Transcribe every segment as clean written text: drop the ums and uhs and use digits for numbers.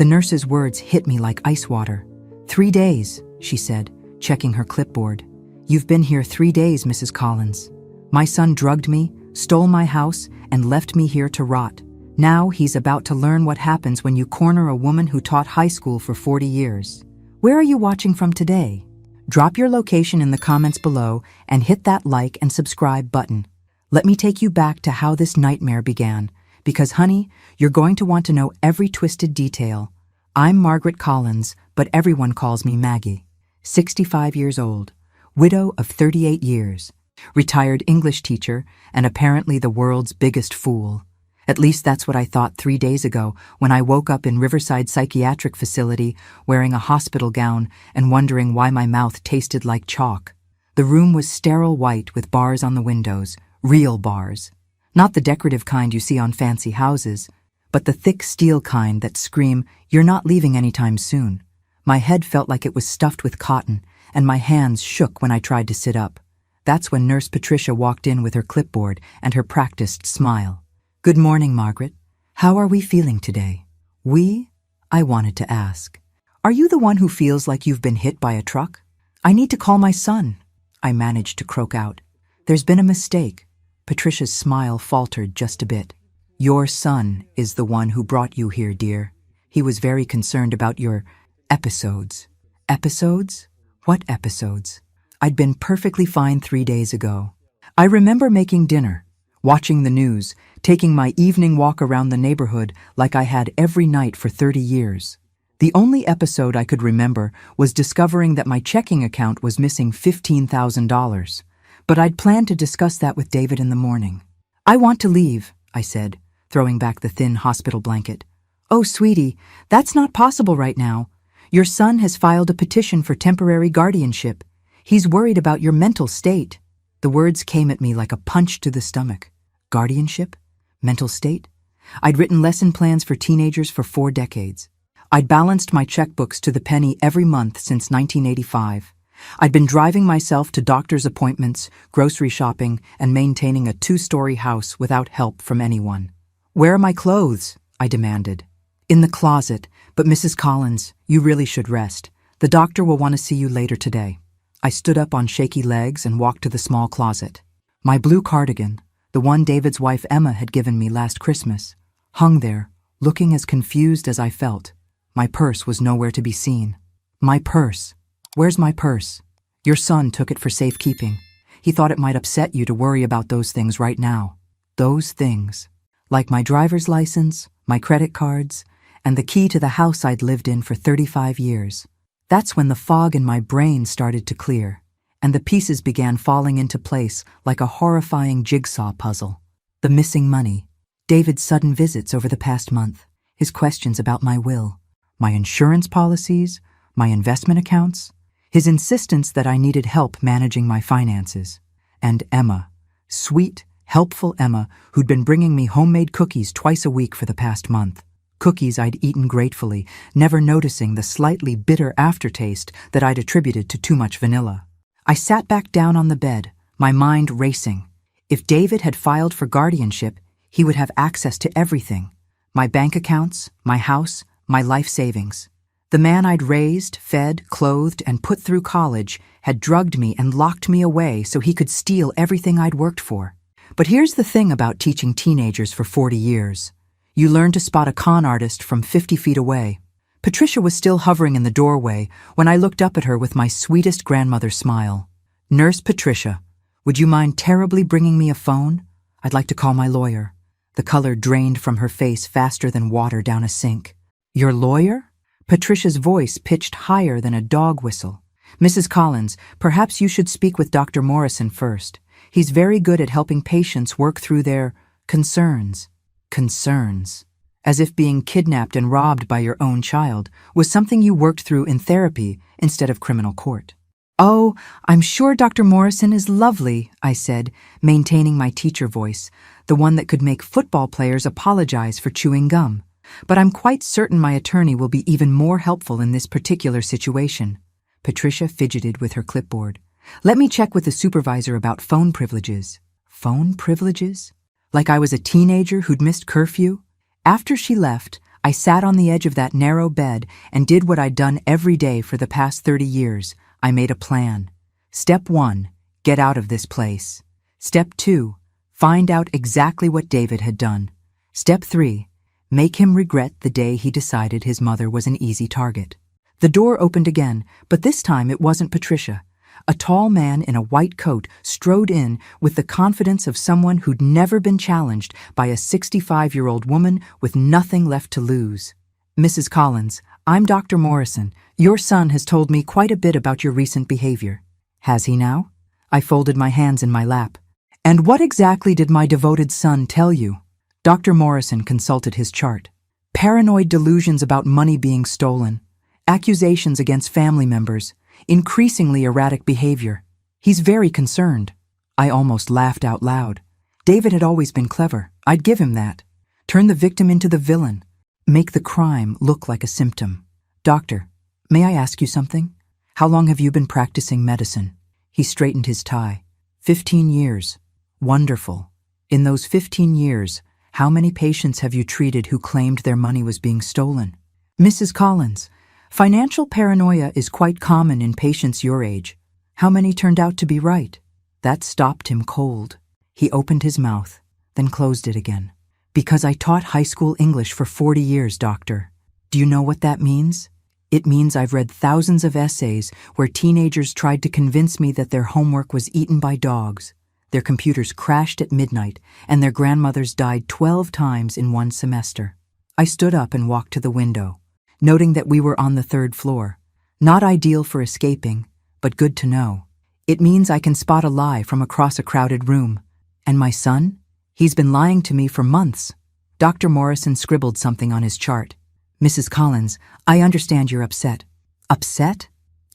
The nurse's words hit me like ice water. 3 days, she said, checking her clipboard. You've been here 3 days, Mrs. Collins. My son drugged me, stole my house, and left me here to rot. Now he's about to learn what happens when you corner a woman who taught high school for 40 years. Where are you watching from today? Drop your location in the comments below and hit that like and subscribe button. Let me take you back to how this nightmare began, because honey, you're going to want to know every twisted detail. I'm Margaret Collins, but everyone calls me Maggie. 65 years old, widow of 38 years, retired English teacher, and apparently the world's biggest fool. At least that's what I thought 3 days ago when I woke up in Riverside Psychiatric Facility wearing a hospital gown and wondering why my mouth tasted like chalk. The room was sterile white with bars on the windows, real bars. Not the decorative kind you see on fancy houses, but the thick steel kind that scream, "You're not leaving anytime soon." My head felt like it was stuffed with cotton, and my hands shook when I tried to sit up. That's when Nurse Patricia walked in with her clipboard and her practiced smile. "Good morning, Margaret. How are we feeling today?" "We?" I wanted to ask. "Are you the one who feels like you've been hit by a truck?" "I need to call my son," I managed to croak out. "There's been a mistake." Patricia's smile faltered just a bit. "Your son is the one who brought you here, dear. He was very concerned about your episodes." "Episodes? What episodes?" I'd been perfectly fine 3 days ago. I remember making dinner, watching the news, taking my evening walk around the neighborhood like I had every night for 30 years. The only episode I could remember was discovering that my checking account was missing $15,000, but I'd planned to discuss that with David in the morning. "I want to leave," I said, throwing back the thin hospital blanket. "Oh, sweetie, that's not possible right now. Your son has filed a petition for temporary guardianship. He's worried about your mental state." The words came at me like a punch to the stomach. Guardianship? Mental state? I'd written lesson plans for teenagers for 4 decades. I'd balanced my checkbooks to the penny every month since 1985. I'd been driving myself to doctor's appointments, grocery shopping, and maintaining a 2-story house without help from anyone. "Where are my clothes?" I demanded. "In the closet, but Mrs. Collins, you really should rest. The doctor will want to see you later today." I stood up on shaky legs and walked to the small closet. My blue cardigan, the one David's wife Emma had given me last Christmas, hung there, looking as confused as I felt. My purse was nowhere to be seen. My purse. "Where's my purse?" "Your son took it for safekeeping. He thought it might upset you to worry about those things right now." Those things. Like my driver's license, my credit cards, and the key to the house I'd lived in for 35 years. That's when the fog in my brain started to clear, and the pieces began falling into place like a horrifying jigsaw puzzle. The missing money, David's sudden visits over the past month, his questions about my will, my insurance policies, my investment accounts, his insistence that I needed help managing my finances, and Emma, sweet, helpful Emma, who'd been bringing me homemade cookies twice a week for the past month. Cookies I'd eaten gratefully, never noticing the slightly bitter aftertaste that I'd attributed to too much vanilla. I sat back down on the bed, my mind racing. If David had filed for guardianship, he would have access to everything. My bank accounts, my house, my life savings. The man I'd raised, fed, clothed, and put through college had drugged me and locked me away so he could steal everything I'd worked for. But here's the thing about teaching teenagers for 40 years. You learn to spot a con artist from 50 feet away. Patricia was still hovering in the doorway when I looked up at her with my sweetest grandmother smile. "Nurse Patricia, would you mind terribly bringing me a phone? I'd like to call my lawyer." The color drained from her face faster than water down a sink. "Your lawyer?" Patricia's voice pitched higher than a dog whistle. "Mrs. Collins, perhaps you should speak with Dr. Morrison first. He's very good at helping patients work through their concerns." Concerns. As if being kidnapped and robbed by your own child was something you worked through in therapy instead of criminal court. "Oh, I'm sure Dr. Morrison is lovely," I said, maintaining my teacher voice, the one that could make football players apologize for chewing gum. "But I'm quite certain my attorney will be even more helpful in this particular situation." Patricia fidgeted with her clipboard. "Let me check with the supervisor about phone privileges." Phone privileges? Like I was a teenager who'd missed curfew? After she left, I sat on the edge of that narrow bed and did what I'd done every day for the past 30 years. I made a plan. Step 1, get out of this place. Step 2, find out exactly what David had done. Step 3, make him regret the day he decided his mother was an easy target. The door opened again, but this time it wasn't Patricia. A tall man in a white coat strode in with the confidence of someone who'd never been challenged by a 65-year-old woman with nothing left to lose. "Mrs. Collins, I'm Dr. Morrison. Your son has told me quite a bit about your recent behavior." "Has he now?" I folded my hands in my lap. "And what exactly did my devoted son tell you?" Dr. Morrison consulted his chart. "Paranoid delusions about money being stolen, accusations against family members, increasingly erratic behavior. He's very concerned." I almost laughed out loud. David had always been clever. I'd give him that. Turn the victim into the villain. Make the crime look like a symptom. "Doctor, may I ask you something? How long have you been practicing medicine?" He straightened his tie. 15 years. Wonderful. In those 15 years, how many patients have you treated who claimed their money was being stolen?" "Mrs. Collins, financial paranoia is quite common in patients your age. How many turned out to be right?" That stopped him cold. He opened his mouth, then closed it again. "Because I taught high school English for 40 years, doctor. Do you know what that means? It means I've read thousands of essays where teenagers tried to convince me that their homework was eaten by dogs, their computers crashed at midnight, and their grandmothers died 12 times in one semester." I stood up and walked to the window, noting that we were on the 3rd floor. Not ideal for escaping, but good to know. It means I can spot a lie from across a crowded room. And my son? He's been lying to me for months. Dr. Morrison scribbled something on his chart. "Mrs. Collins, I understand you're upset." "Upset?"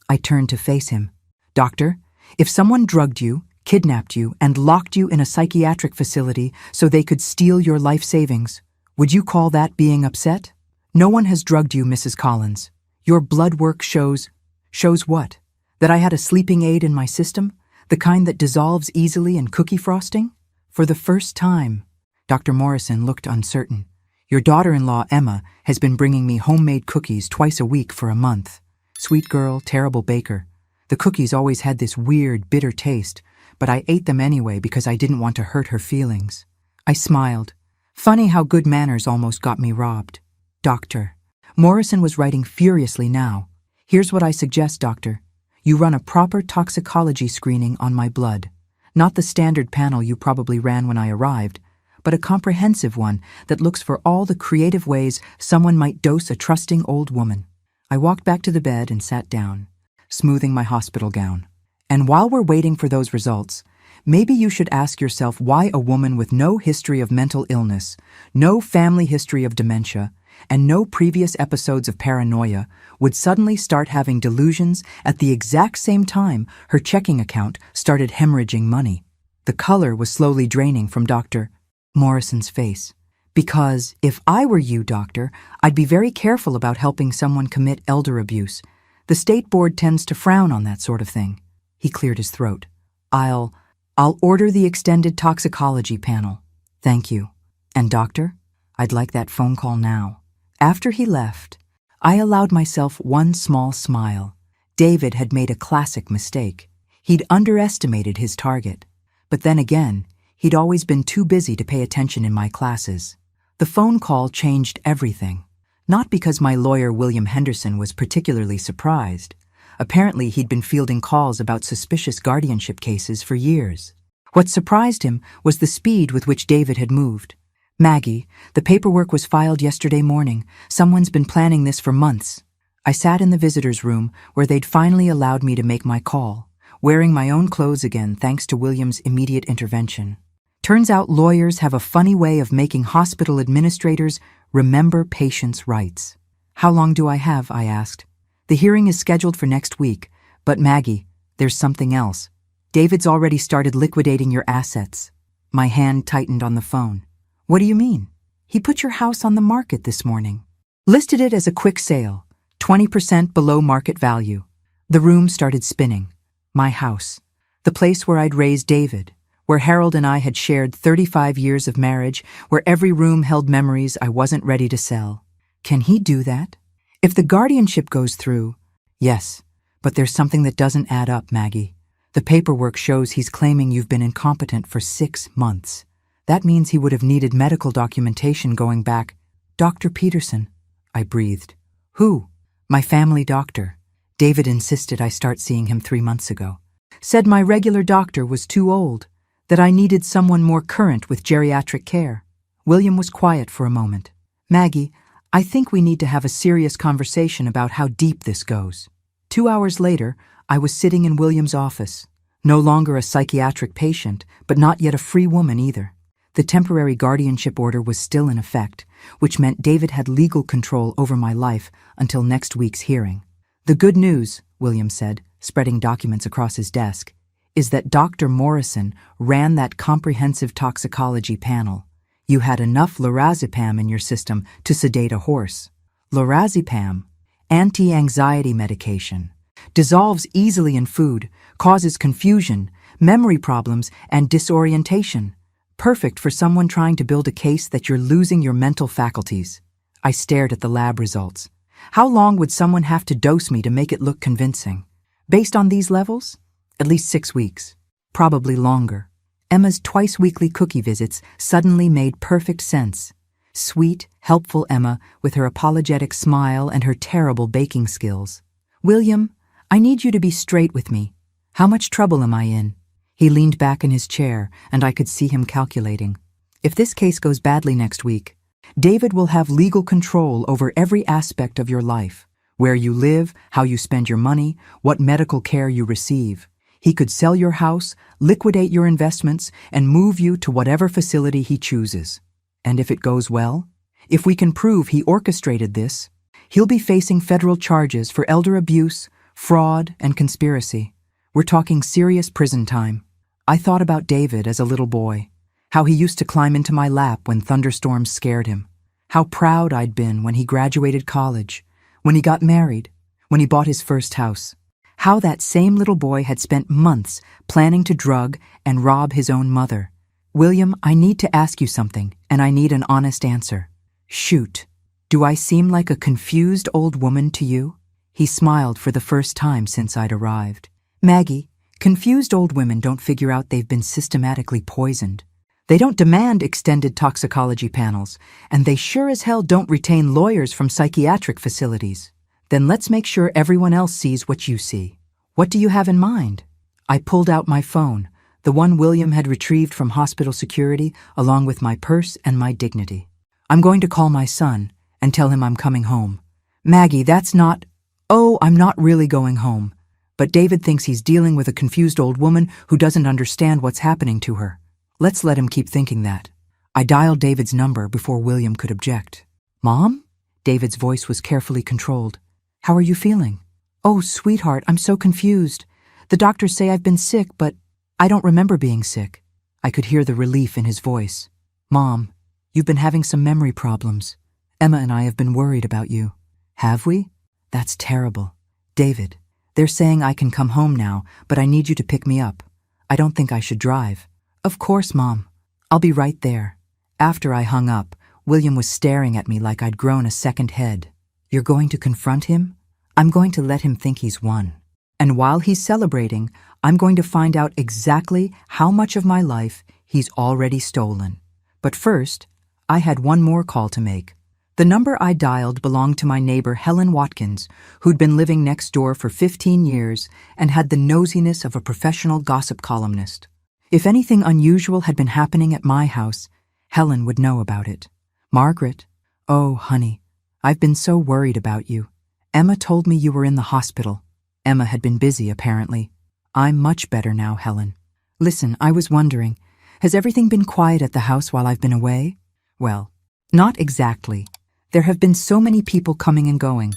I turned to face him. "Doctor, if someone drugged you, kidnapped you, and locked you in a psychiatric facility so they could steal your life savings, would you call that being upset?" "No one has drugged you, Mrs. Collins. Your blood work shows..." "Shows what? That I had a sleeping aid in my system? The kind that dissolves easily in cookie frosting?" For the first time, Dr. Morrison looked uncertain. "Your daughter-in-law, Emma, has been bringing me homemade cookies twice a week for a month. Sweet girl, terrible baker. The cookies always had this weird, bitter taste, but I ate them anyway because I didn't want to hurt her feelings." I smiled. Funny how good manners almost got me robbed. "Doctor." Morrison was writing furiously now. "Here's what I suggest, doctor. You run a proper toxicology screening on my blood. Not the standard panel you probably ran when I arrived, but a comprehensive one that looks for all the creative ways someone might dose a trusting old woman." I walked back to the bed and sat down, smoothing my hospital gown. "And while we're waiting for those results, maybe you should ask yourself why a woman with no history of mental illness, no family history of dementia, and no previous episodes of paranoia would suddenly start having delusions at the exact same time her checking account started hemorrhaging money." The color was slowly draining from Dr. Morrison's face. "Because if I were you, doctor, I'd be very careful about helping someone commit elder abuse. The state board tends to frown on that sort of thing." He cleared his throat. I'll order the extended toxicology panel. Thank you. And doctor, I'd like that phone call now." After he left, I allowed myself one small smile. David had made a classic mistake. He'd underestimated his target. But then again, he'd always been too busy to pay attention in my classes. The phone call changed everything. Not because my lawyer William Henderson was particularly surprised. Apparently he'd been fielding calls about suspicious guardianship cases for years. What surprised him was the speed with which David had moved. "Maggie, the paperwork was filed yesterday morning. Someone's been planning this for months." I sat in the visitor's room where they'd finally allowed me to make my call, wearing my own clothes again thanks to William's immediate intervention. Turns out lawyers have a funny way of making hospital administrators remember patients' rights. "How long do I have?" I asked. "The hearing is scheduled for next week, but Maggie, there's something else. David's already started liquidating your assets." My hand tightened on the phone. "What do you mean?" "He put your house on the market this morning. Listed it as a quick sale, 20% below market value." The room started spinning. My house. The place where I'd raised David, where Harold and I had shared 35 years of marriage, where every room held memories I wasn't ready to sell. Can he do that? If the guardianship goes through, yes, but there's something that doesn't add up, Maggie. The paperwork shows he's claiming you've been incompetent for 6 months. That means he would have needed medical documentation going back. Dr. Peterson, I breathed. Who? My family doctor. David insisted I start seeing him 3 months ago. Said my regular doctor was too old, that I needed someone more current with geriatric care. William was quiet for a moment. Maggie, I think we need to have a serious conversation about how deep this goes. 2 hours later, I was sitting in William's office, no longer a psychiatric patient, but not yet a free woman either. The temporary guardianship order was still in effect, which meant David had legal control over my life until next week's hearing. The good news, William said, spreading documents across his desk, is that Dr. Morrison ran that comprehensive toxicology panel. You had enough lorazepam in your system to sedate a horse. Lorazepam, anti-anxiety medication, dissolves easily in food, causes confusion, memory problems, and disorientation. Perfect for someone trying to build a case that you're losing your mental faculties. I stared at the lab results. How long would someone have to dose me to make it look convincing? Based on these levels? At least 6 weeks. Probably longer. Emma's twice-weekly cookie visits suddenly made perfect sense. Sweet, helpful Emma with her apologetic smile and her terrible baking skills. William, I need you to be straight with me. How much trouble am I in? He leaned back in his chair, and I could see him calculating. If this case goes badly next week, David will have legal control over every aspect of your life. Where you live, how you spend your money, what medical care you receive. He could sell your house, liquidate your investments, and move you to whatever facility he chooses. And if it goes well, if we can prove he orchestrated this, he'll be facing federal charges for elder abuse, fraud, and conspiracy. We're talking serious prison time. I thought about David as a little boy, how he used to climb into my lap when thunderstorms scared him, how proud I'd been when he graduated college, when he got married, when he bought his first house, how that same little boy had spent months planning to drug and rob his own mother. William, I need to ask you something, and I need an honest answer. Shoot. Do I seem like a confused old woman to you? He smiled for the first time since I'd arrived. Maggie, confused old women don't figure out they've been systematically poisoned. They don't demand extended toxicology panels, and they sure as hell don't retain lawyers from psychiatric facilities. Then let's make sure everyone else sees what you see. What do you have in mind? I pulled out my phone, the one William had retrieved from hospital security, along with my purse and my dignity. I'm going to call my son and tell him I'm coming home. Maggie, that's not... Oh, I'm not really going home. But David thinks he's dealing with a confused old woman who doesn't understand what's happening to her. Let's let him keep thinking that. I dialed David's number before William could object. Mom? David's voice was carefully controlled. How are you feeling? Oh, sweetheart, I'm so confused. The doctors say I've been sick, but I don't remember being sick. I could hear the relief in his voice. Mom, you've been having some memory problems. Emma and I have been worried about you. Have we? That's terrible. David, they're saying I can come home now, but I need you to pick me up. I don't think I should drive. Of course, Mom. I'll be right there. After I hung up, William was staring at me like I'd grown a second head. You're going to confront him? I'm going to let him think he's won. And while he's celebrating, I'm going to find out exactly how much of my life he's already stolen. But first, I had one more call to make. The number I dialed belonged to my neighbor Helen Watkins, who'd been living next door for 15 years and had the nosiness of a professional gossip columnist. If anything unusual had been happening at my house, Helen would know about it. Margaret, oh, honey, I've been so worried about you. Emma told me you were in the hospital. Emma had been busy, apparently. I'm much better now, Helen. Listen, I was wondering, has everything been quiet at the house while I've been away? Well, not exactly. There have been so many people coming and going.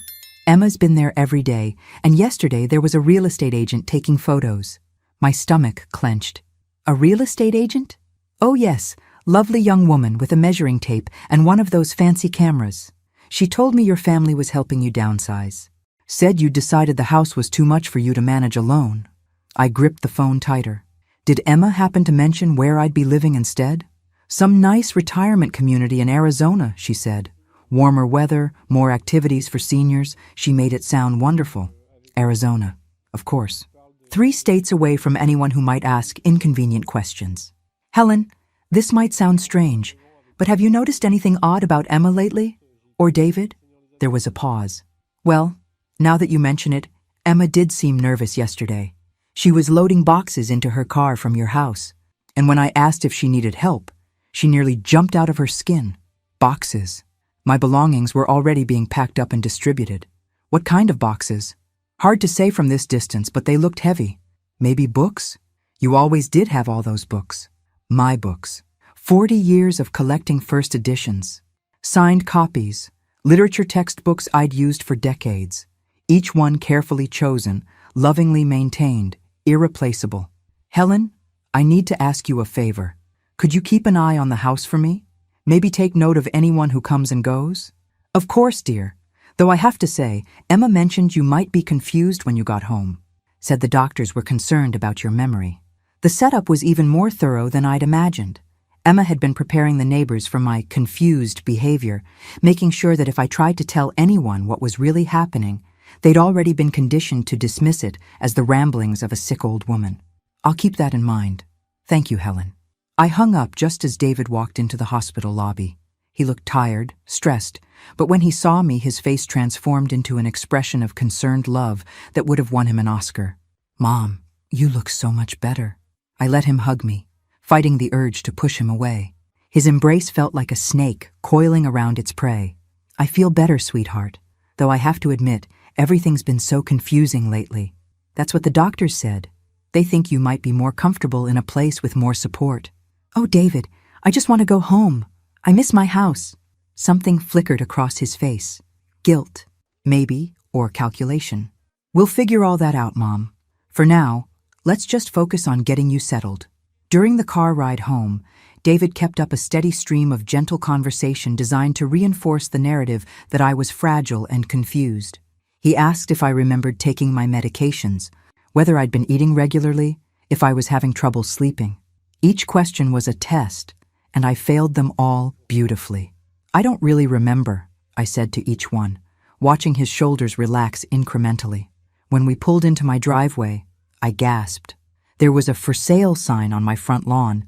Emma's been there every day, and yesterday there was a real estate agent taking photos. My stomach clenched. A real estate agent? Oh yes, lovely young woman with a measuring tape and one of those fancy cameras. She told me your family was helping you downsize. Said you'd decided the house was too much for you to manage alone. I gripped the phone tighter. Did Emma happen to mention where I'd be living instead? Some nice retirement community in Arizona, she said. Warmer weather, more activities for seniors. She made it sound wonderful. Arizona, of course. 3 states away from anyone who might ask inconvenient questions. Helen, this might sound strange, but have you noticed anything odd about Emma lately? Or David? There was a pause. Well, now that you mention it, Emma did seem nervous yesterday. She was loading boxes into her car from your house, and when I asked if she needed help, she nearly jumped out of her skin. Boxes. My belongings were already being packed up and distributed. What kind of boxes? Hard to say from this distance, but they looked heavy. Maybe books? You always did have all those books. My books. 40 years of collecting first editions. Signed copies. Literature textbooks I'd used for decades. Each one carefully chosen, lovingly maintained, irreplaceable. Helen, I need to ask you a favor. Could you keep an eye on the house for me? Maybe take note of anyone who comes and goes? Of course, dear. Though I have to say, Emma mentioned you might be confused when you got home. Said the doctors were concerned about your memory. The setup was even more thorough than I'd imagined. Emma had been preparing the neighbors for my confused behavior, making sure that if I tried to tell anyone what was really happening, they'd already been conditioned to dismiss it as the ramblings of a sick old woman. I'll keep that in mind. Thank you, Helen. I hung up just as David walked into the hospital lobby. He looked tired, stressed, but when he saw me, his face transformed into an expression of concerned love that would have won him an Oscar. Mom, you look so much better. I let him hug me, fighting the urge to push him away. His embrace felt like a snake coiling around its prey. I feel better, sweetheart, though I have to admit, everything's been so confusing lately. That's what the doctors said. They think you might be more comfortable in a place with more support. Oh, David, I just want to go home. I miss my house. Something flickered across his face. Guilt, maybe, or calculation. We'll figure all that out, Mom. For now, let's just focus on getting you settled. During the car ride home, David kept up a steady stream of gentle conversation designed to reinforce the narrative that I was fragile and confused. He asked if I remembered taking my medications, whether I'd been eating regularly, if I was having trouble sleeping. Each question was a test, and I failed them all beautifully. I don't really remember, I said to each one, watching his shoulders relax incrementally. When we pulled into my driveway, I gasped. There was a for sale sign on my front lawn,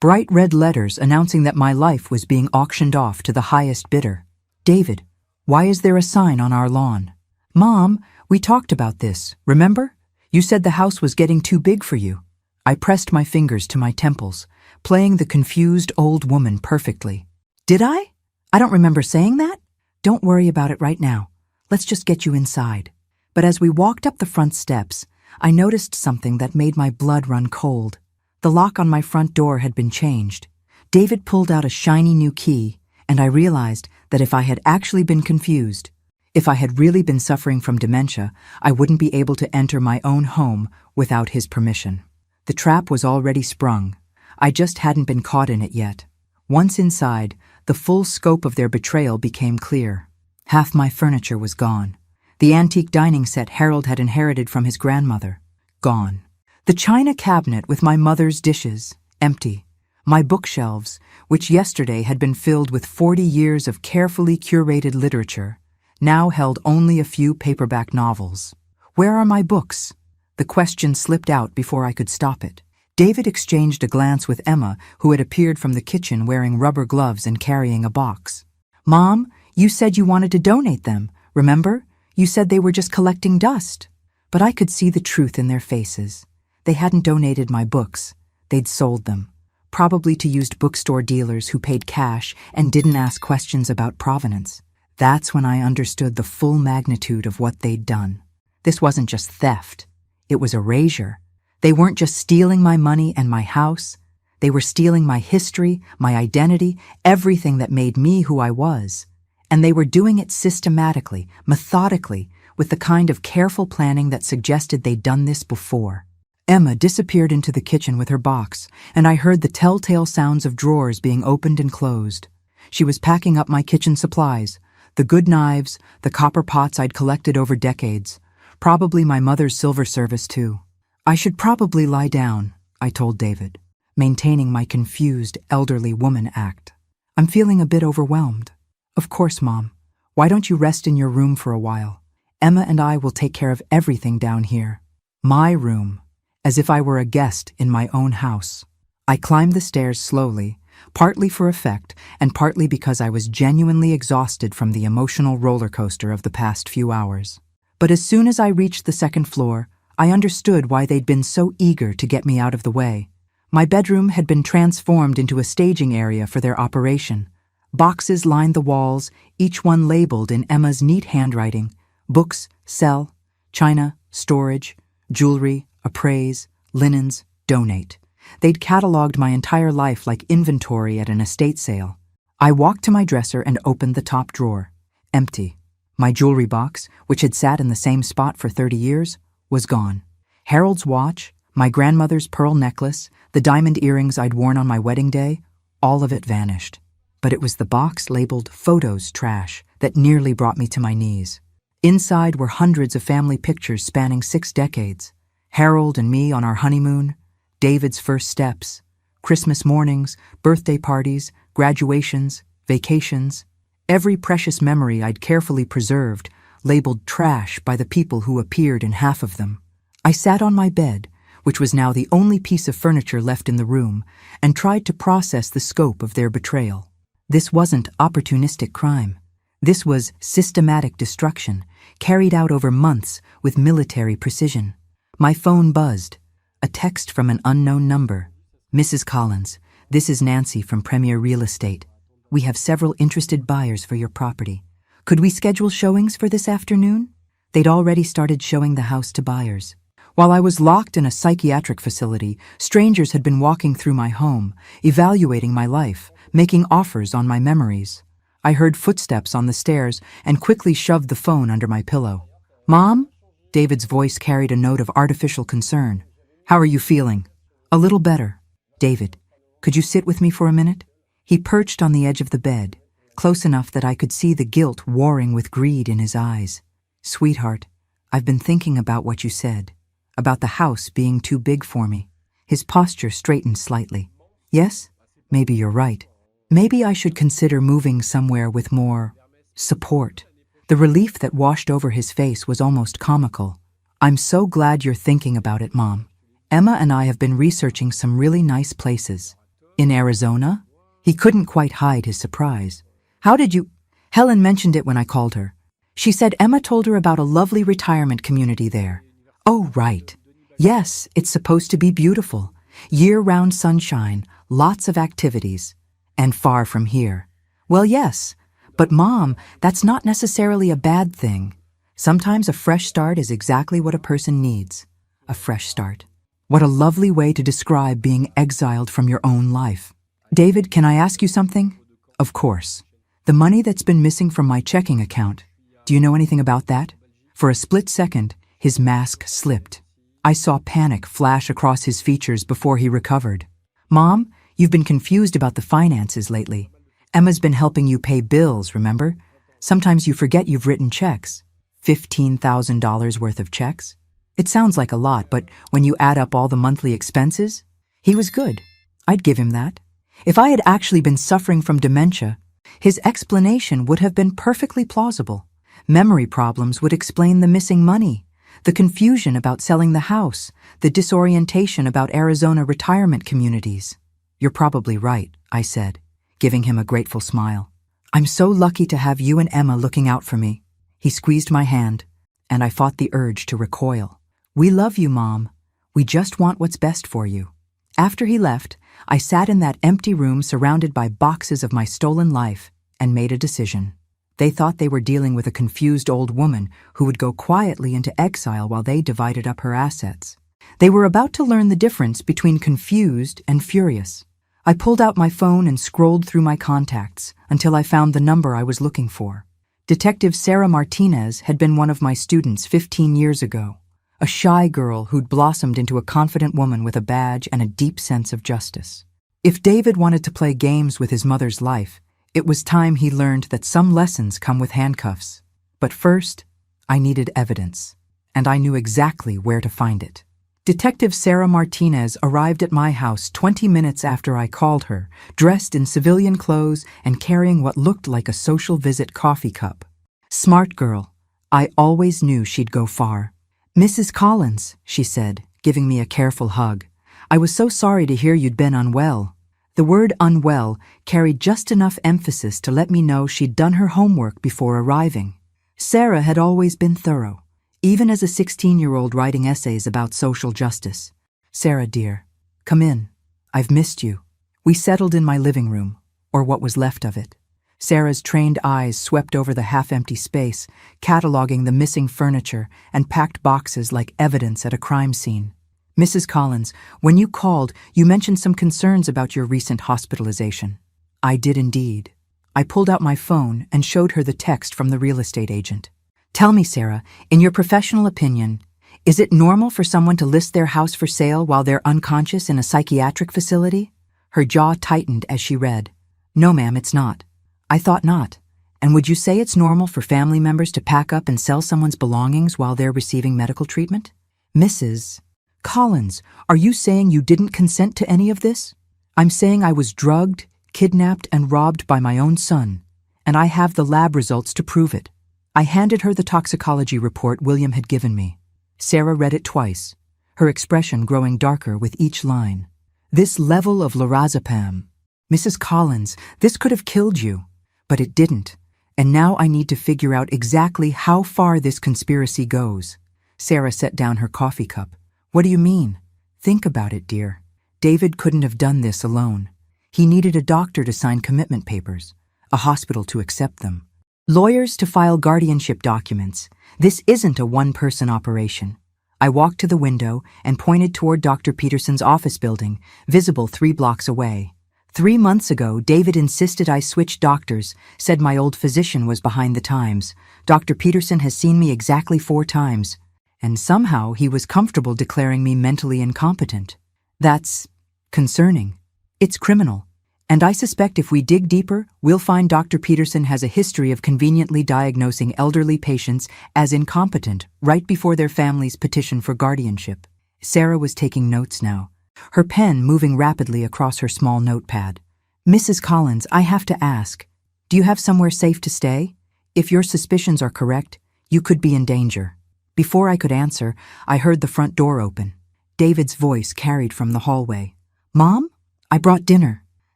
bright red letters announcing that my life was being auctioned off to the highest bidder. David, why is there a sign on our lawn? Mom, we talked about this, remember? You said the house was getting too big for you. I pressed my fingers to my temples, playing the confused old woman perfectly. Did I? I don't remember saying that. Don't worry about it right now. Let's just get you inside. But as we walked up the front steps, I noticed something that made my blood run cold. The lock on my front door had been changed. David pulled out a shiny new key, and I realized that if I had actually been confused, if I had really been suffering from dementia, I wouldn't be able to enter my own home without his permission. The trap was already sprung. I just hadn't been caught in it yet. Once inside, the full scope of their betrayal became clear. Half my furniture was gone. The antique dining set Harold had inherited from his grandmother, gone. The china cabinet with my mother's dishes, empty. My bookshelves, which yesterday had been filled with 40 years of carefully curated literature, now held only a few paperback novels. Where are my books? The question slipped out before I could stop it. David exchanged a glance with Emma, who had appeared from the kitchen wearing rubber gloves and carrying a box. Mom, you said you wanted to donate them, remember? You said they were just collecting dust. But I could see the truth in their faces. They hadn't donated my books. They'd sold them, probably to used bookstore dealers who paid cash and didn't ask questions about provenance. That's when I understood the full magnitude of what they'd done. This wasn't just theft. It was erasure. They weren't just stealing my money and my house. They were stealing my history, my identity, everything that made me who I was. And they were doing it systematically, methodically, with the kind of careful planning that suggested they'd done this before. Emma disappeared into the kitchen with her box, and I heard the telltale sounds of drawers being opened and closed. She was packing up my kitchen supplies, the good knives, the copper pots I'd collected over decades, probably my mother's silver service too. I should probably lie down, I told David, maintaining my confused elderly woman act. I'm feeling a bit overwhelmed. Of course, Mom. Why don't you rest in your room for a while? Emma and I will take care of everything down here. My room, as if I were a guest in my own house. I climbed the stairs slowly, partly for effect and partly because I was genuinely exhausted from the emotional roller coaster of the past few hours. But as soon as I reached the second floor, I understood why they'd been so eager to get me out of the way. My bedroom had been transformed into a staging area for their operation. Boxes lined the walls, each one labeled in Emma's neat handwriting: books, sell; china, storage; jewelry, appraise; linens, donate. They'd cataloged my entire life like inventory at an estate sale. I walked to my dresser and opened the top drawer. Empty. My jewelry box, which had sat in the same spot for 30 years, was gone. Harold's watch, my grandmother's pearl necklace, the diamond earrings I'd worn on my wedding day, all of it vanished. But it was the box labeled "Photos Trash" that nearly brought me to my knees. Inside were hundreds of family pictures spanning 6 decades. Harold and me on our honeymoon, David's first steps, Christmas mornings, birthday parties, graduations, vacations. Every precious memory I'd carefully preserved, labeled trash by the people who appeared in half of them. I sat on my bed, which was now the only piece of furniture left in the room, and tried to process the scope of their betrayal. This wasn't opportunistic crime. This was systematic destruction, carried out over months with military precision. My phone buzzed. A text from an unknown number. "Mrs. Collins, this is Nancy from Premier Real Estate. We have several interested buyers for your property. Could we schedule showings for this afternoon?" They'd already started showing the house to buyers. While I was locked in a psychiatric facility, strangers had been walking through my home, evaluating my life, making offers on my memories. I heard footsteps on the stairs and quickly shoved the phone under my pillow. "Mom?" David's voice carried a note of artificial concern. "How are you feeling?" "A little better." "David, could you sit with me for a minute?" He perched on the edge of the bed, close enough that I could see the guilt warring with greed in his eyes. "Sweetheart, I've been thinking about what you said, about the house being too big for me." His posture straightened slightly. "Yes, maybe you're right. Maybe I should consider moving somewhere with more support." The relief that washed over his face was almost comical. "I'm so glad you're thinking about it, Mom. Emma and I have been researching some really nice places." "In Arizona?" He couldn't quite hide his surprise. "How did you—" "Helen mentioned it when I called her. She said Emma told her about a lovely retirement community there." "Oh, right. Yes, it's supposed to be beautiful. Year-round sunshine, lots of activities. And far from here." "Well, yes. But Mom, that's not necessarily a bad thing. Sometimes a fresh start is exactly what a person needs. A fresh start. What a lovely way to describe being exiled from your own life." "David, can I ask you something?" "Of course. The money that's been missing from my checking account. Do you know anything about that?" For a split second, his mask slipped. I saw panic flash across his features before he recovered. "Mom, you've been confused about the finances lately. Emma's been helping you pay bills, remember? Sometimes you forget you've written checks. $15,000 worth of checks. It sounds like a lot, but when you add up all the monthly expenses, he was good. I'd give him that. If I had actually been suffering from dementia, his explanation would have been perfectly plausible. Memory problems would explain the missing money, the confusion about selling the house, the disorientation about Arizona retirement communities." "You're probably right," I said, giving him a grateful smile. "I'm so lucky to have you and Emma looking out for me." He squeezed my hand, and I fought the urge to recoil. "We love you, Mom. We just want what's best for you." After he left, I sat in that empty room surrounded by boxes of my stolen life and made a decision. They thought they were dealing with a confused old woman who would go quietly into exile while they divided up her assets. They were about to learn the difference between confused and furious. I pulled out my phone and scrolled through my contacts until I found the number I was looking for. Detective Sarah Martinez had been one of my students 15 years ago, a shy girl who'd blossomed into a confident woman with a badge and a deep sense of justice. If David wanted to play games with his mother's life, it was time he learned that some lessons come with handcuffs. But first, I needed evidence, and I knew exactly where to find it. Detective Sarah Martinez arrived at my house 20 minutes after I called her, dressed in civilian clothes and carrying what looked like a social visit coffee cup. Smart girl. I always knew she'd go far. "Mrs. Collins," she said, giving me a careful hug. "I was so sorry to hear you'd been unwell." The word unwell carried just enough emphasis to let me know she'd done her homework before arriving. Sarah had always been thorough, even as a 16-year-old writing essays about social justice. "Sarah, dear, come in. I've missed you." We settled in my living room, or what was left of it. Sarah's trained eyes swept over the half-empty space, cataloging the missing furniture and packed boxes like evidence at a crime scene. "Mrs. Collins, when you called, you mentioned some concerns about your recent hospitalization." I did indeed. I pulled out my phone and showed her the text from the real estate agent. "Tell me, Sarah, in your professional opinion, is it normal for someone to list their house for sale while they're unconscious in a psychiatric facility?" Her jaw tightened as she read. "No, ma'am, it's not." "I thought not. And would you say it's normal for family members to pack up and sell someone's belongings while they're receiving medical treatment?" "Mrs. Collins, are you saying you didn't consent to any of this?" "I'm saying I was drugged, kidnapped, and robbed by my own son, and I have the lab results to prove it." I handed her the toxicology report William had given me. Sarah read it twice, her expression growing darker with each line. "This level of lorazepam. Mrs. Collins, this could have killed you, but it didn't, and now I need to figure out exactly how far this conspiracy goes." Sarah set down her coffee cup. "What do you mean?" "Think about it, dear. David couldn't have done this alone. He needed a doctor to sign commitment papers, a hospital to accept them, lawyers to file guardianship documents. This isn't a one-person operation." I walked to the window and pointed toward Dr. Peterson's office building, visible 3 blocks away. 3 months ago, David insisted I switch doctors, said my old physician was behind the times. Dr. Peterson has seen me exactly 4 times, and somehow he was comfortable declaring me mentally incompetent. That's concerning. It's criminal. And I suspect if we dig deeper, we'll find Dr. Peterson has a history of conveniently diagnosing elderly patients as incompetent right before their families petition for guardianship. Sarah was taking notes now, her pen moving rapidly across her small notepad. "Mrs. Collins, I have to ask, do you have somewhere safe to stay? If your suspicions are correct, you could be in danger." Before I could answer, I heard the front door open. David's voice carried from the hallway. "Mom? I brought dinner."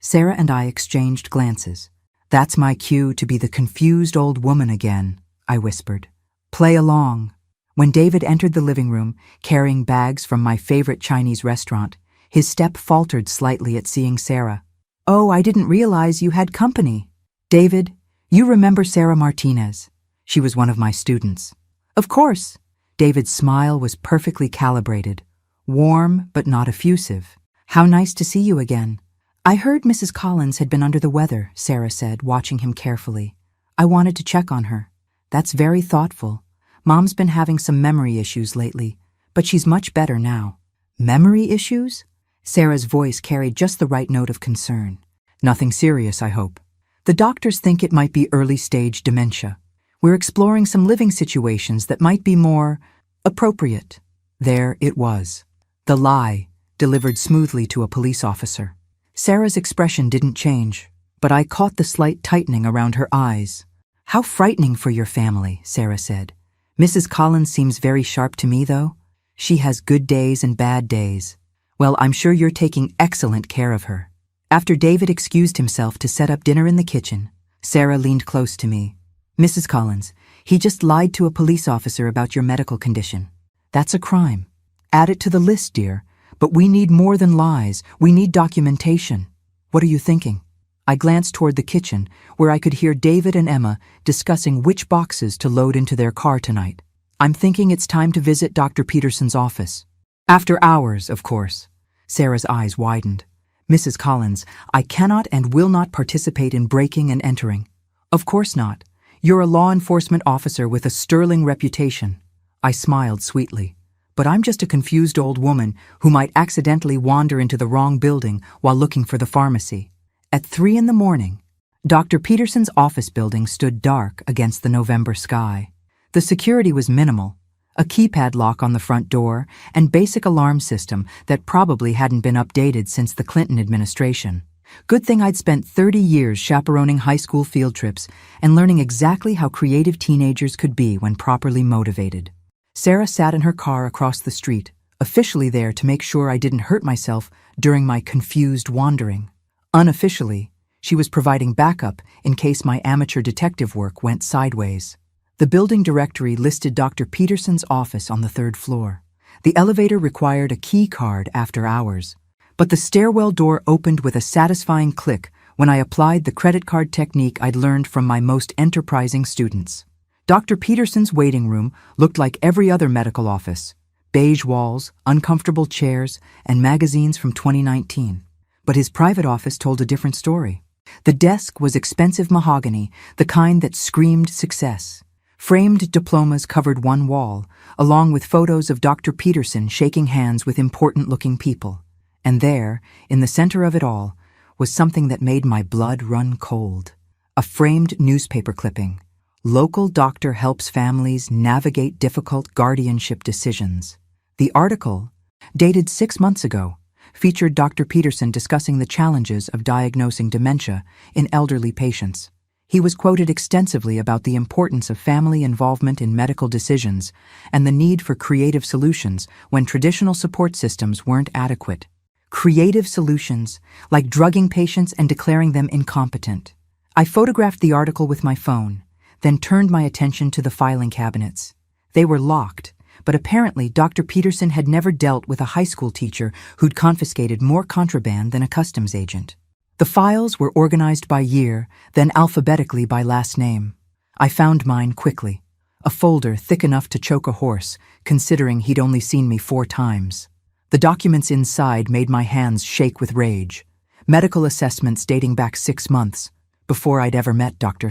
Sarah and I exchanged glances. "That's my cue to be the confused old woman again," I whispered. "Play along." When David entered the living room, carrying bags from my favorite Chinese restaurant, his step faltered slightly at seeing Sarah. "Oh, I didn't realize you had company." "David, you remember Sarah Martinez. She was one of my students." "Of course." David's smile was perfectly calibrated, warm but not effusive. "How nice to see you again." "I heard Mrs. Collins had been under the weather," Sarah said, watching him carefully. "I wanted to check on her." "That's very thoughtful. Mom's been having some memory issues lately, but she's much better now." "Memory issues?" Sarah's voice carried just the right note of concern. "Nothing serious, I hope." "The doctors think it might be early-stage dementia. We're exploring some living situations that might be more appropriate." There it was. The lie, delivered smoothly to a police officer. Sarah's expression didn't change, but I caught the slight tightening around her eyes. "How frightening for your family," Sarah said. "Mrs. Collins seems very sharp to me, though. She has good days and bad days. Well, I'm sure you're taking excellent care of her." After David excused himself to set up dinner in the kitchen, Sarah leaned close to me. "Mrs. Collins, he just lied to a police officer about your medical condition. That's a crime. Add it to the list, dear. But we need more than lies. We need documentation. What are you thinking?" I glanced toward the kitchen, where I could hear David and Emma discussing which boxes to load into their car tonight. "I'm thinking it's time to visit Dr. Peterson's office." "After hours, of course." Sarah's eyes widened. "Mrs. Collins, I cannot and will not participate in breaking and entering." "Of course not. You're a law enforcement officer with a sterling reputation." I smiled sweetly. "But I'm just a confused old woman who might accidentally wander into the wrong building while looking for the pharmacy." At 3 a.m, Dr. Peterson's office building stood dark against the November sky. The security was minimal, a keypad lock on the front door, and basic alarm system that probably hadn't been updated since the Clinton administration. Good thing I'd spent 30 years chaperoning high school field trips and learning exactly how creative teenagers could be when properly motivated. Sarah sat in her car across the street, officially there to make sure I didn't hurt myself during my confused wandering. Unofficially, she was providing backup in case my amateur detective work went sideways. The building directory listed Dr. Peterson's office on the 3rd floor. The elevator required a key card after hours, but the stairwell door opened with a satisfying click when I applied the credit card technique I'd learned from my most enterprising students. Dr. Peterson's waiting room looked like every other medical office: beige walls, uncomfortable chairs, and magazines from 2019. But his private office told a different story. The desk was expensive mahogany, the kind that screamed success. Framed diplomas covered one wall, along with photos of Dr. Peterson shaking hands with important-looking people. And there, in the center of it all, was something that made my blood run cold. A framed newspaper clipping. Local doctor helps families navigate difficult guardianship decisions. The article, dated 6 months ago, featured Dr. Peterson discussing the challenges of diagnosing dementia in elderly patients. He was quoted extensively about the importance of family involvement in medical decisions and the need for creative solutions when traditional support systems weren't adequate. Creative solutions, like drugging patients and declaring them incompetent. I photographed the article with my phone, then turned my attention to the filing cabinets. They were locked, but apparently Dr. Peterson had never dealt with a high school teacher who'd confiscated more contraband than a customs agent. The files were organized by year, then alphabetically by last name. I found mine quickly, a folder thick enough to choke a horse, considering he'd only seen me 4 times. The documents inside made my hands shake with rage. Medical assessments dating back 6 months, before I'd ever met Dr.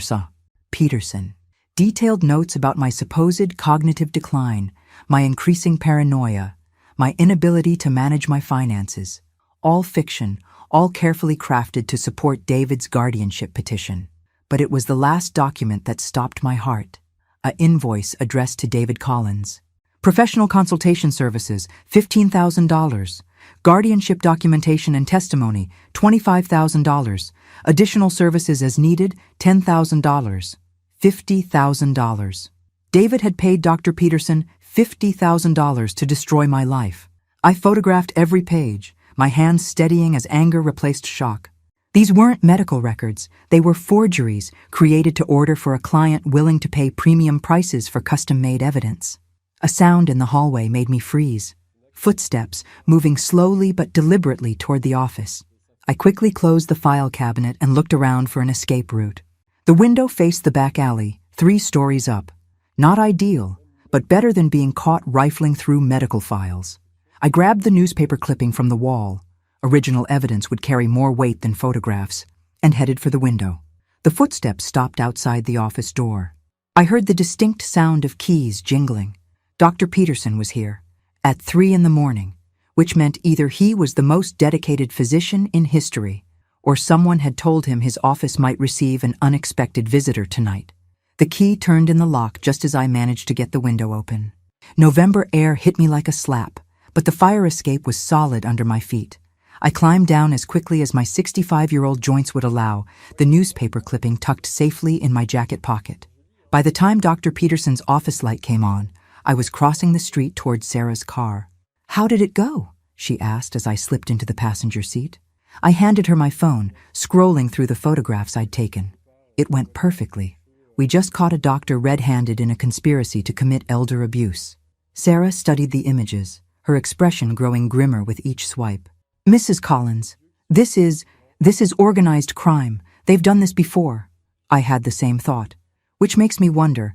Peterson. Detailed notes about my supposed cognitive decline, my increasing paranoia, my inability to manage my finances. All fiction, all carefully crafted to support David's guardianship petition. But it was the last document that stopped my heart. An invoice addressed to David Collins. Professional consultation services, $15,000. Guardianship documentation and testimony, $25,000. Additional services as needed, $10,000. $50,000. David had paid Dr. Peterson $50,000 to destroy my life. I photographed every page, my hands steadying as anger replaced shock. These weren't medical records. They were forgeries created to order for a client willing to pay premium prices for custom-made evidence. A sound in the hallway made me freeze. Footsteps moving slowly but deliberately toward the office. I quickly closed the file cabinet and looked around for an escape route. The window faced the back alley, 3 stories up. Not ideal, but better than being caught rifling through medical files. I grabbed the newspaper clipping from the wall. Original evidence would carry more weight than photographs, and headed for the window. The footsteps stopped outside the office door. I heard the distinct sound of keys jingling. Dr. Peterson was here, at 3 in the morning, which meant either he was the most dedicated physician in history, or someone had told him his office might receive an unexpected visitor tonight. The key turned in the lock just as I managed to get the window open. November air hit me like a slap, but the fire escape was solid under my feet. I climbed down as quickly as my 65-year-old joints would allow, the newspaper clipping tucked safely in my jacket pocket. By the time Dr. Peterson's office light came on, I was crossing the street toward Sarah's car. "How did it go?" she asked as I slipped into the passenger seat. I handed her my phone, scrolling through the photographs I'd taken. It went perfectly. We just caught a doctor red-handed in a conspiracy to commit elder abuse. Sarah studied the images, her expression growing grimmer with each swipe. "Mrs. Collins, this is organized crime. They've done this before." I had the same thought, which makes me wonder,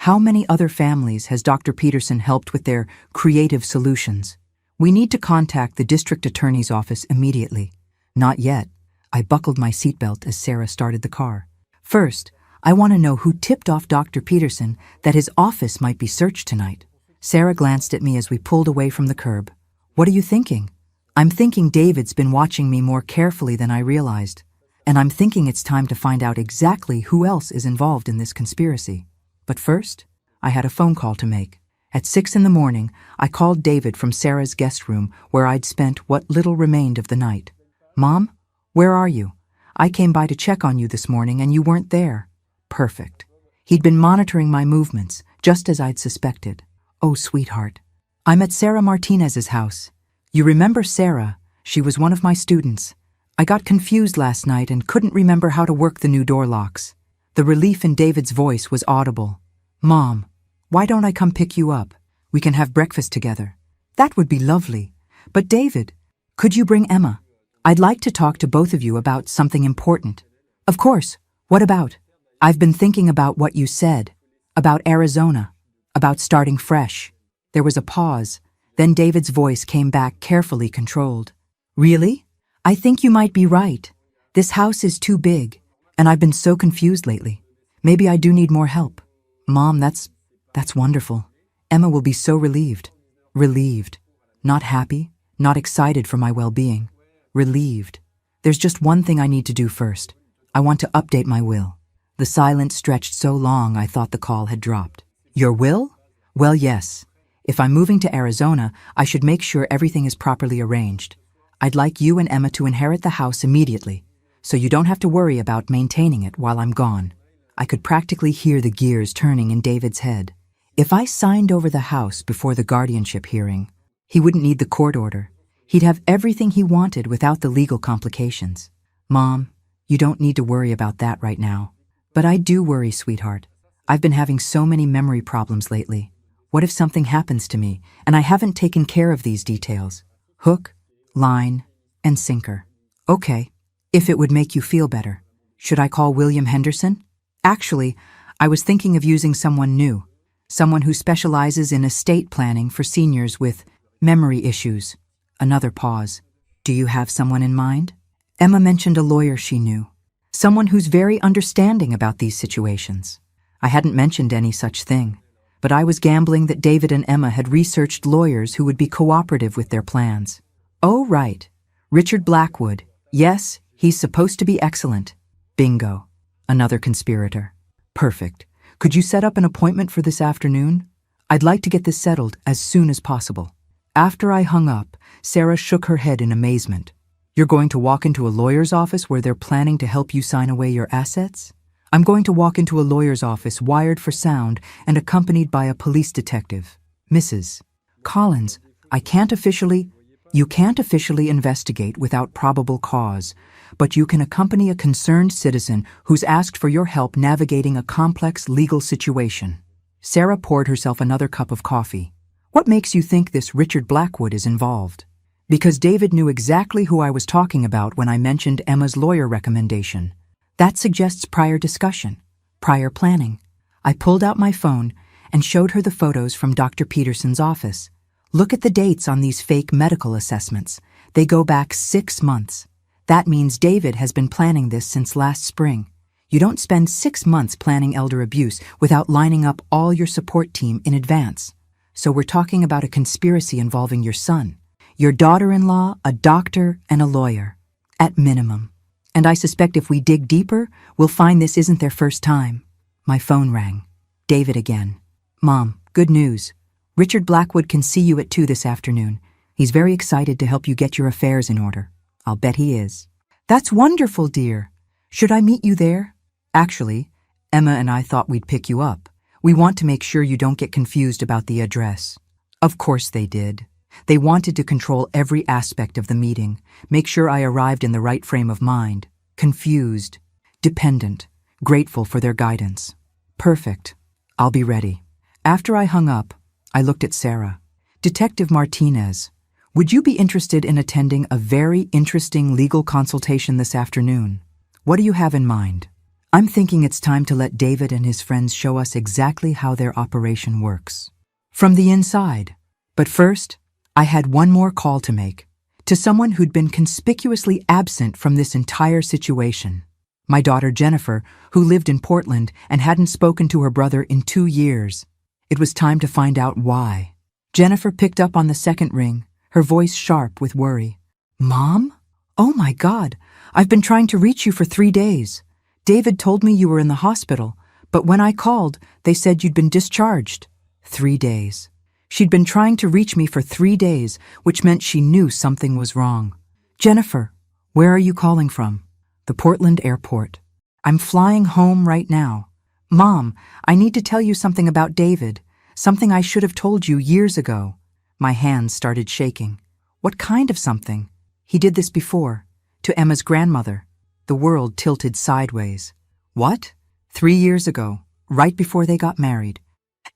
how many other families has Dr. Peterson helped with their creative solutions? We need to contact the district attorney's office immediately. Not yet. I buckled my seatbelt as Sarah started the car. First, I want to know who tipped off Dr. Peterson that his office might be searched tonight. Sarah glanced at me as we pulled away from the curb. "What are you thinking?" "I'm thinking David's been watching me more carefully than I realized. And I'm thinking it's time to find out exactly who else is involved in this conspiracy. But first, I had a phone call to make. At 6 in the morning, I called David from Sarah's guest room where I'd spent what little remained of the night. "Mom, where are you? I came by to check on you this morning and you weren't there." Perfect. He'd been monitoring my movements, just as I'd suspected. "Oh, sweetheart. I'm at Sarah Martinez's house. You remember Sarah? She was one of my students. I got confused last night and couldn't remember how to work the new door locks." The relief in David's voice was audible. "Mom, why don't I come pick you up? We can have breakfast together." "That would be lovely. But David, could you bring Emma? I'd like to talk to both of you about something important." "Of course. What about?" "I've been thinking about what you said. About Arizona. About starting fresh." There was a pause. Then David's voice came back carefully controlled. "Really? I think you might be right. This house is too big, and I've been so confused lately. Maybe I do need more help." "Mom, that's wonderful. Emma will be so relieved." "Relieved. Not happy, not excited for my well-being. Relieved. There's just one thing I need to do first. I want to update my will." The silence stretched so long I thought the call had dropped. "Your will?" "Well, yes. If I'm moving to Arizona, I should make sure everything is properly arranged. I'd like you and Emma to inherit the house immediately, so you don't have to worry about maintaining it while I'm gone." I could practically hear the gears turning in David's head. If I signed over the house before the guardianship hearing, he wouldn't need the court order. He'd have everything he wanted without the legal complications. "Mom, you don't need to worry about that right now." "But I do worry, sweetheart. I've been having so many memory problems lately. What if something happens to me and I haven't taken care of these details? Hook, line, and sinker." "Okay, if it would make you feel better. Should I call William Henderson?" "Actually, I was thinking of using someone new. Someone who specializes in estate planning for seniors with memory issues." Another pause. "Do you have someone in mind?" Emma mentioned a lawyer she knew. Someone who's very understanding about these situations. I hadn't mentioned any such thing, but I was gambling that David and Emma had researched lawyers who would be cooperative with their plans. "Oh, right. Richard Blackwood. Yes, he's supposed to be excellent." Bingo. Another conspirator. "Perfect. Could you set up an appointment for this afternoon? I'd like to get this settled as soon as possible." After I hung up, Sarah shook her head in amazement. "You're going to walk into a lawyer's office where they're planning to help you sign away your assets?" "I'm going to walk into a lawyer's office wired for sound and accompanied by a police detective. Mrs. Collins, you can't officially investigate without probable cause, but you can accompany a concerned citizen who's asked for your help navigating a complex legal situation." Sarah poured herself another cup of coffee. "What makes you think this Richard Blackwood is involved?" "Because David knew exactly who I was talking about when I mentioned Emma's lawyer recommendation. That suggests prior discussion, prior planning." I pulled out my phone and showed her the photos from Dr. Peterson's office. "Look at the dates on these fake medical assessments. They go back 6 months. That means David has been planning this since last spring. You don't spend 6 months planning elder abuse without lining up all your support team in advance. So we're talking about a conspiracy involving your son, your daughter-in-law, a doctor, and a lawyer. At minimum. And I suspect if we dig deeper, we'll find this isn't their first time." My phone rang. David again. "Mom, good news. Richard Blackwood can see you at 2 this afternoon. He's very excited to help you get your affairs in order. I'll bet he is." "That's wonderful, dear. Should I meet you there?" "Actually, Emma and I thought we'd pick you up. We want to make sure you don't get confused about the address." Of course they did. They wanted to control every aspect of the meeting, make sure I arrived in the right frame of mind, confused, dependent, grateful for their guidance. Perfect. I'll be ready. After I hung up, I looked at Sarah. "Detective Martinez, would you be interested in attending a very interesting legal consultation this afternoon? What do you have in mind?" "I'm thinking it's time to let David and his friends show us exactly how their operation works. From the inside. But first, I had one more call to make, to someone who'd been conspicuously absent from this entire situation. My daughter Jennifer, who lived in Portland and hadn't spoken to her brother in 2 years. It was time to find out why. Jennifer picked up on the second ring, her voice sharp with worry. "Mom? Oh my God, I've been trying to reach you for 3 days. David told me you were in the hospital, but when I called, they said you'd been discharged." 3 days. She'd been trying to reach me for 3 days, which meant she knew something was wrong. Jennifer, where are you calling from? The Portland airport. I'm flying home right now. Mom, I need to tell you something about David, something I should have told you years ago. My hands started shaking. What kind of something? He did this before, to Emma's grandmother. The world tilted sideways. What? 3 years ago, right before they got married.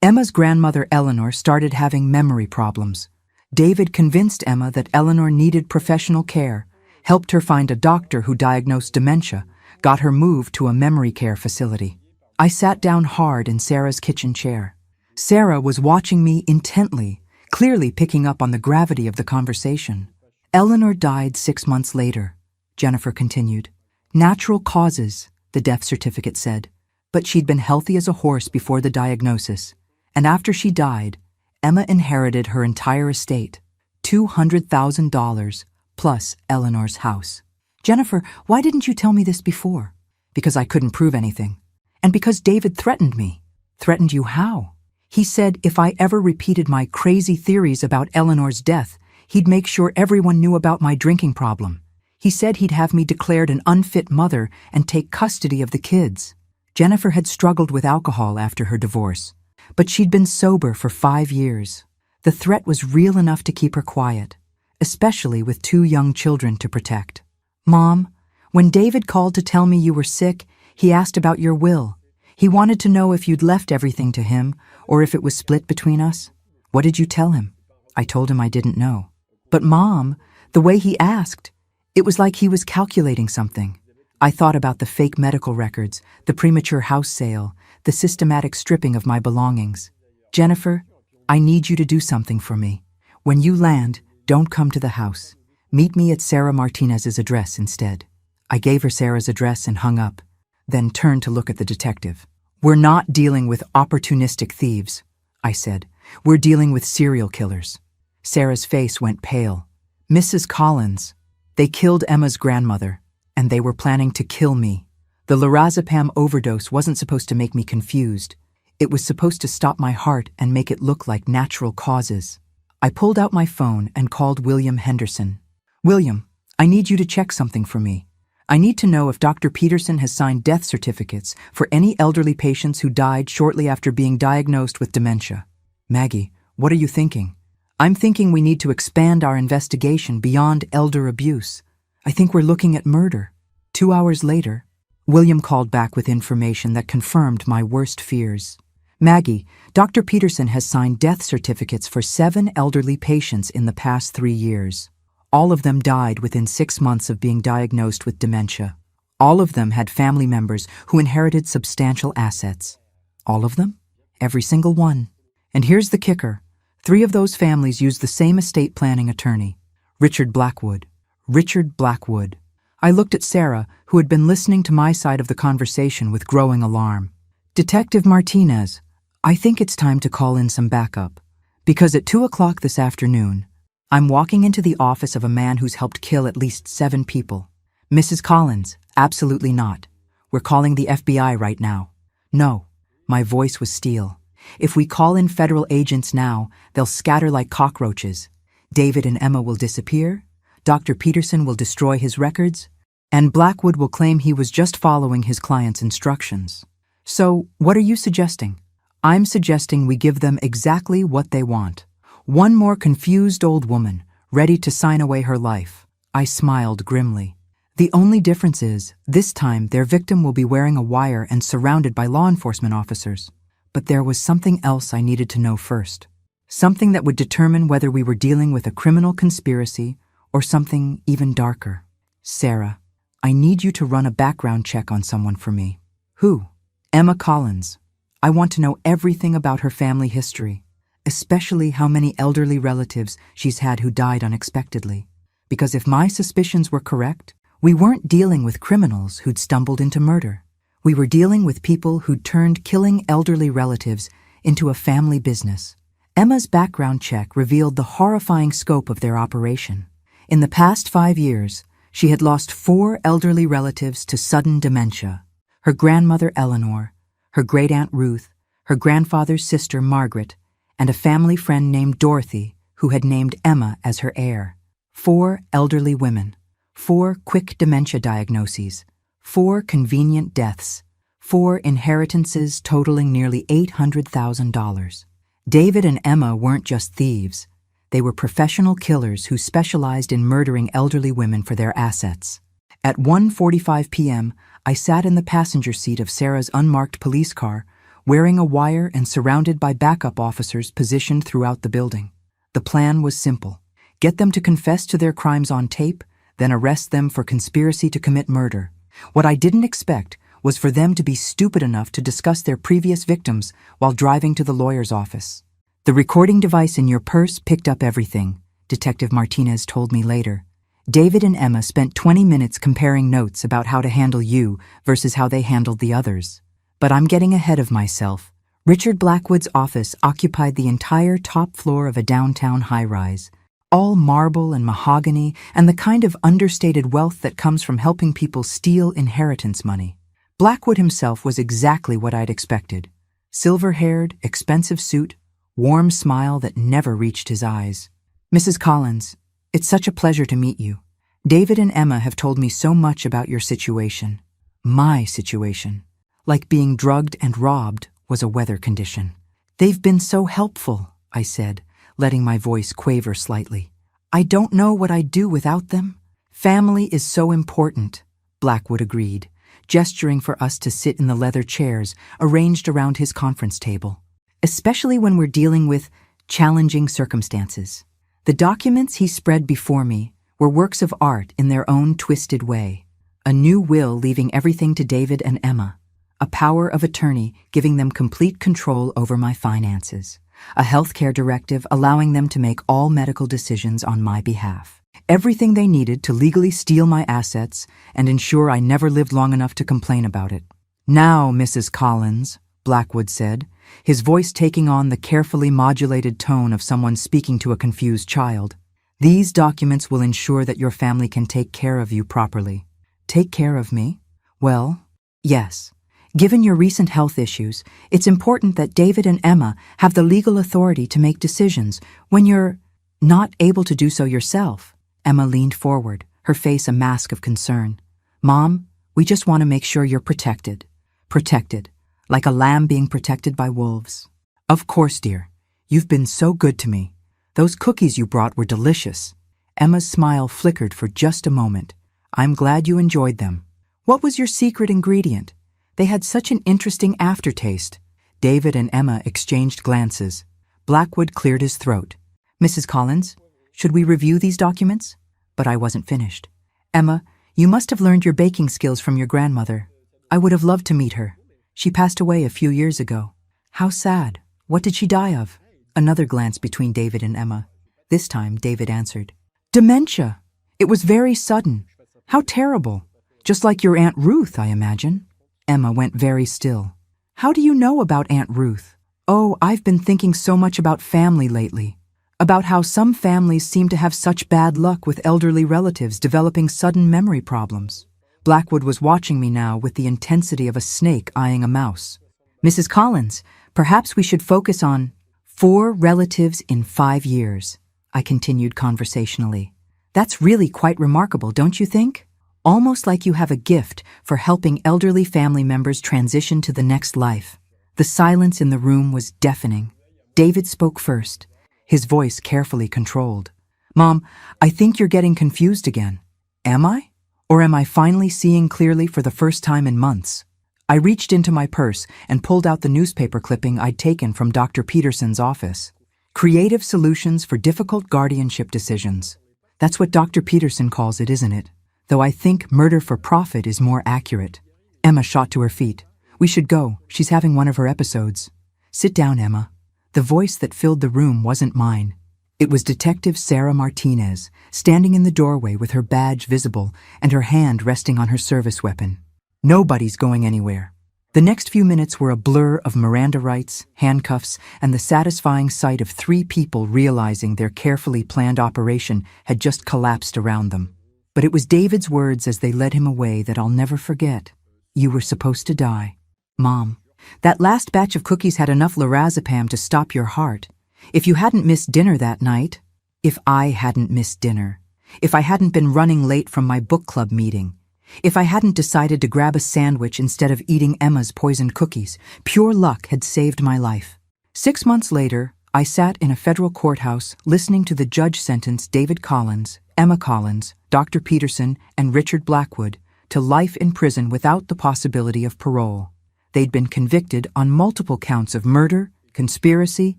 Emma's grandmother Eleanor started having memory problems. David convinced Emma that Eleanor needed professional care, helped her find a doctor who diagnosed dementia, got her moved to a memory care facility. I sat down hard in Sarah's kitchen chair. Sarah was watching me intently, clearly picking up on the gravity of the conversation. Eleanor died 6 months later, Jennifer continued. Natural causes, the death certificate said, but she'd been healthy as a horse before the diagnosis. And after she died, Emma inherited her entire estate, $200,000 plus Eleanor's house. Jennifer, why didn't you tell me this before? Because I couldn't prove anything. And because David threatened me. Threatened you how? He said if I ever repeated my crazy theories about Eleanor's death, he'd make sure everyone knew about my drinking problem. He said he'd have me declared an unfit mother and take custody of the kids. Jennifer had struggled with alcohol after her divorce, but she'd been sober for 5 years. The threat was real enough to keep her quiet, especially with 2 young children to protect. Mom, when David called to tell me you were sick, he asked about your will. He wanted to know if you'd left everything to him or if it was split between us. What did you tell him? I told him I didn't know. But Mom, the way he asked, it was like he was calculating something. I thought about the fake medical records, the premature house sale, the systematic stripping of my belongings. Jennifer, I need you to do something for me. When you land, don't come to the house. Meet me at Sarah Martinez's address instead. I gave her Sarah's address and hung up, then turned to look at the detective. We're not dealing with opportunistic thieves, I said. We're dealing with serial killers. Sarah's face went pale. Mrs. Collins, they killed Emma's grandmother, and they were planning to kill me. The lorazepam overdose wasn't supposed to make me confused. It was supposed to stop my heart and make it look like natural causes. I pulled out my phone and called William Henderson. William, I need you to check something for me. I need to know if Dr. Peterson has signed death certificates for any elderly patients who died shortly after being diagnosed with dementia. Maggie, what are you thinking? I'm thinking we need to expand our investigation beyond elder abuse. I think we're looking at murder. 2 hours later, William called back with information that confirmed my worst fears. Maggie, Dr. Peterson has signed death certificates for 7 elderly patients in the past 3 years. All of them died within 6 months of being diagnosed with dementia. All of them had family members who inherited substantial assets. All of them? Every single one. And here's the kicker. 3 of those families used the same estate planning attorney, Richard Blackwood. Richard Blackwood. I looked at Sarah, who had been listening to my side of the conversation with growing alarm. Detective Martinez, I think it's time to call in some backup. Because at 2 o'clock this afternoon, I'm walking into the office of a man who's helped kill at least 7 people. Mrs. Collins, absolutely not. We're calling the FBI right now. No, my voice was steel. If we call in federal agents now, they'll scatter like cockroaches. David and Emma will disappear, Dr. Peterson will destroy his records, and Blackwood will claim he was just following his client's instructions. So, what are you suggesting? I'm suggesting we give them exactly what they want. One more confused old woman, ready to sign away her life. I smiled grimly. The only difference is, this time their victim will be wearing a wire and surrounded by law enforcement officers. But there was something else I needed to know first. Something that would determine whether we were dealing with a criminal conspiracy or something even darker. Sarah, I need you to run a background check on someone for me. Who? Emma Collins. I want to know everything about her family history, especially how many elderly relatives she's had who died unexpectedly. Because if my suspicions were correct, we weren't dealing with criminals who'd stumbled into murder. We were dealing with people who'd turned killing elderly relatives into a family business. Emma's background check revealed the horrifying scope of their operation. In the past 5 years, she had lost 4 elderly relatives to sudden dementia. Her grandmother Eleanor, her great-aunt Ruth, her grandfather's sister Margaret, and a family friend named Dorothy, who had named Emma as her heir. 4 elderly women, 4 quick dementia diagnoses, 4 convenient deaths, 4 inheritances totaling nearly $800,000. David and Emma weren't just thieves. They were professional killers who specialized in murdering elderly women for their assets. At 1:45 p.m., I sat in the passenger seat of Sarah's unmarked police car, wearing a wire and surrounded by backup officers positioned throughout the building. The plan was simple: get them to confess to their crimes on tape, then arrest them for conspiracy to commit murder. What I didn't expect was for them to be stupid enough to discuss their previous victims while driving to the lawyer's office. The recording device in your purse picked up everything, Detective Martinez told me later. David and Emma spent 20 minutes comparing notes about how to handle you versus how they handled the others. But I'm getting ahead of myself. Richard Blackwood's office occupied the entire top floor of a downtown high-rise, all marble and mahogany and the kind of understated wealth that comes from helping people steal inheritance money. Blackwood himself was exactly what I'd expected. Silver-haired, expensive suit, warm smile that never reached his eyes. Mrs. Collins, it's such a pleasure to meet you. David and Emma have told me so much about your situation. My situation. Like being drugged and robbed was a weather condition. They've been so helpful, I said, letting my voice quaver slightly. I don't know what I'd do without them. Family is so important, Blackwood agreed, gesturing for us to sit in the leather chairs arranged around his conference table, especially when we're dealing with challenging circumstances. The documents he spread before me were works of art in their own twisted way. A new will leaving everything to David and Emma, a power of attorney giving them complete control over my finances, a healthcare directive allowing them to make all medical decisions on my behalf. Everything they needed to legally steal my assets and ensure I never lived long enough to complain about it. Now, Mrs. Collins, Blackwood said, his voice taking on the carefully modulated tone of someone speaking to a confused child. These documents will ensure that your family can take care of you properly. Take care of me? Well, yes. Given your recent health issues, it's important that David and Emma have the legal authority to make decisions when you're not able to do so yourself. Emma leaned forward, her face a mask of concern. Mom, we just want to make sure you're protected. Protected. Like a lamb being protected by wolves. Of course, dear. You've been so good to me. Those cookies you brought were delicious. Emma's smile flickered for just a moment. I'm glad you enjoyed them. What was your secret ingredient? They had such an interesting aftertaste. David and Emma exchanged glances. Blackwood cleared his throat. Mrs. Collins, should we review these documents? But I wasn't finished. Emma, you must have learned your baking skills from your grandmother. I would have loved to meet her. She passed away a few years ago. How sad. What did she die of? Another glance between David and Emma. This time, David answered. Dementia. It was very sudden. How terrible. Just like your Aunt Ruth, I imagine. Emma went very still. How do you know about Aunt Ruth? Oh, I've been thinking so much about family lately. About how some families seem to have such bad luck with elderly relatives developing sudden memory problems. Blackwood was watching me now with the intensity of a snake eyeing a mouse. Mrs. Collins, perhaps we should focus on 4 relatives in 5 years, I continued conversationally. That's really quite remarkable, don't you think? Almost like you have a gift for helping elderly family members transition to the next life. The silence in the room was deafening. David spoke first, his voice carefully controlled. Mom, I think you're getting confused again. Am I? Or am I finally seeing clearly for the first time in months? I reached into my purse and pulled out the newspaper clipping I'd taken from Dr. Peterson's office. Creative solutions for difficult guardianship decisions. That's what Dr. Peterson calls it, isn't it? Though I think murder for profit is more accurate. Emma shot to her feet. We should go. She's having one of her episodes. Sit down, Emma. The voice that filled the room wasn't mine. It was Detective Sarah Martinez, standing in the doorway with her badge visible and her hand resting on her service weapon. Nobody's going anywhere. The next few minutes were a blur of Miranda rights, handcuffs, and the satisfying sight of 3 people realizing their carefully planned operation had just collapsed around them. But it was David's words as they led him away that I'll never forget. You were supposed to die. Mom, that last batch of cookies had enough lorazepam to stop your heart. If you hadn't missed dinner that night, if I hadn't missed dinner, if I hadn't been running late from my book club meeting, if I hadn't decided to grab a sandwich instead of eating Emma's poisoned cookies, pure luck had saved my life. 6 months later, I sat in a federal courthouse listening to the judge sentence David Collins, Emma Collins, Dr. Peterson, and Richard Blackwood to life in prison without the possibility of parole. They'd been convicted on multiple counts of murder, conspiracy,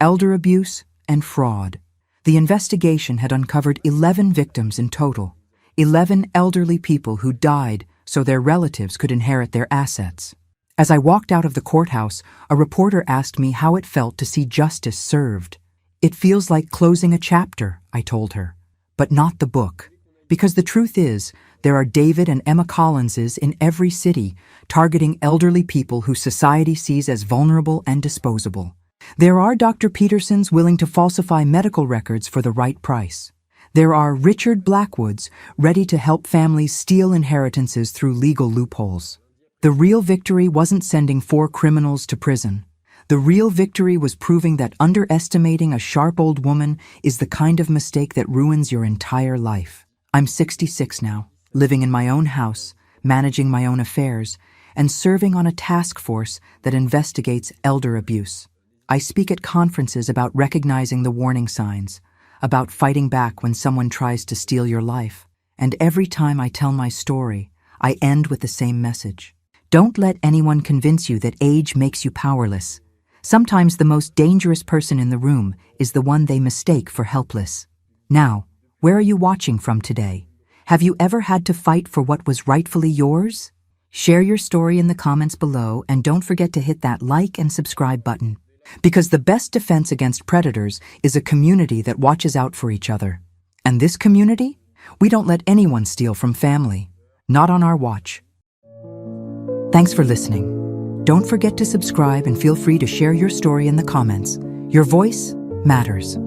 elder abuse, and fraud. The investigation had uncovered 11 victims in total, 11 elderly people who died so their relatives could inherit their assets. As I walked out of the courthouse, a reporter asked me how it felt to see justice served. "It feels like closing a chapter," I told her, "but not the book. Because the truth is, there are David and Emma Collinses in every city, targeting elderly people who society sees as vulnerable and disposable. There are Dr. Petersons willing to falsify medical records for the right price. There are Richard Blackwoods ready to help families steal inheritances through legal loopholes. The real victory wasn't sending 4 criminals to prison. The real victory was proving that underestimating a sharp old woman is the kind of mistake that ruins your entire life. I'm 66 now, living in my own house, managing my own affairs, and serving on a task force that investigates elder abuse. I speak at conferences about recognizing the warning signs, about fighting back when someone tries to steal your life. And every time I tell my story, I end with the same message. Don't let anyone convince you that age makes you powerless. Sometimes the most dangerous person in the room is the one they mistake for helpless. Now, where are you watching from today? Have you ever had to fight for what was rightfully yours? Share your story in the comments below, and don't forget to hit that like and subscribe button. Because the best defense against predators is a community that watches out for each other. And this community? We don't let anyone steal from family. Not on our watch. Thanks for listening. Don't forget to subscribe and feel free to share your story in the comments. Your voice matters.